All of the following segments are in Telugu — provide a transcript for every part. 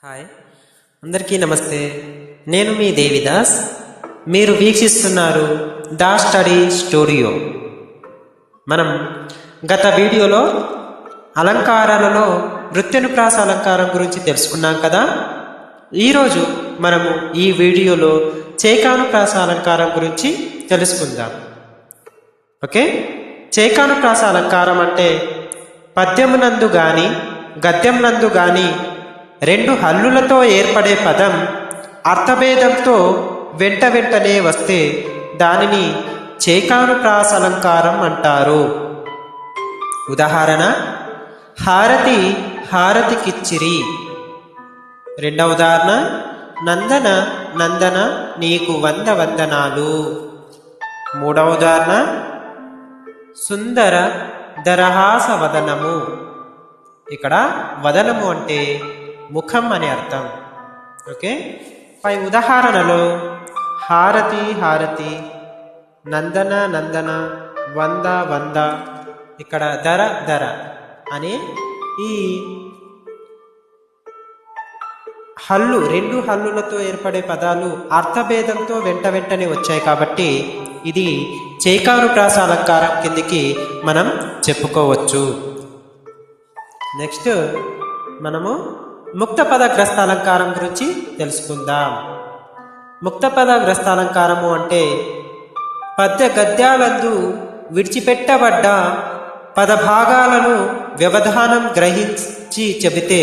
హాయ్ అందరికీ నమస్తే. నేను మీ దేవిదాస్. మీరు వీక్షిస్తున్నారు దా స్టడీ స్టూడియో. మనం గత వీడియోలో అలంకారాలలో వృత్యనుప్రాస అలంకారం గురించి తెలుసుకున్నాం కదా. ఈరోజు మనము ఈ వీడియోలో చేకానుప్రాస అలంకారం గురించి తెలుసుకుందాం. ఓకే, చేకానుప్రాస అలంకారం అంటే పద్యమునందు గాని గద్యమునందు గాని రెండు హల్లులతో ఏర్పడే పదం అర్థభేదంతో వెంటనే వస్తే దానిని చేకానుప్రాస అలంకారం అంటారు. ఉదాహరణ, హారతి హారతికిచ్చిరి. రెండవ ఉదాహరణ, నందన నందన నీకు వంద వందనాలు. మూడవ ఉదాహరణ, సుందర దరహాస వదనము. ఇక్కడ వదనము అంటే ముఖం అని అర్థం. ఓకే, పై ఉదాహరణలో హారతి హారతి, నందన నందన, వంద వంద, ఇక్కడ ధర ధర అనే ఈ హల్లు రెండు హల్లులతో ఏర్పడే పదాలు అర్థభేదంతో వెంటనే వచ్చాయి కాబట్టి ఇది చేకానుప్రాస అలంకారం కిందికి మనం చెప్పుకోవచ్చు. నెక్స్ట్ మనము ముక్తపద గ్రస్త అలంకారం గురించి తెలుసుకుందాం. ముక్తపద గ్రస్త అలంకారము అంటే పద్య గద్యాలందు విడిచిపెట్టబడ్డ పదభాగాలను వ్యవధానం గ్రహించి చెబితే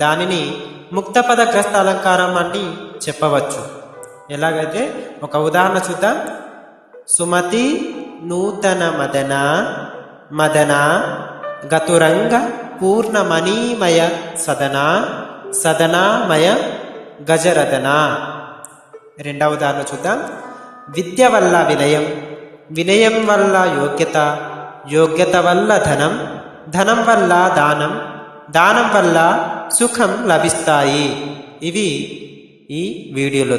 దానిని ముక్తపద గ్రస్త అలంకారం అని చెప్పవచ్చు. ఎలాగైతే ఒక ఉదాహరణ చూద్దాం. సుమతి నూతన మదన మదన గతురంగ పూర్ణమణీమయ సదన సదనామయ గజరదన. రెండవ ఉదాహరణ చూద్దాం. విద్య వల్ల వినయం, వినయం వల్ల యోగ్యత, యోగ్యత వల్ల ధనం, ధనం వల్ల దానం, దానం వల్ల సుఖం లభిస్తాయి. ఇవి ఈ వీడియోలో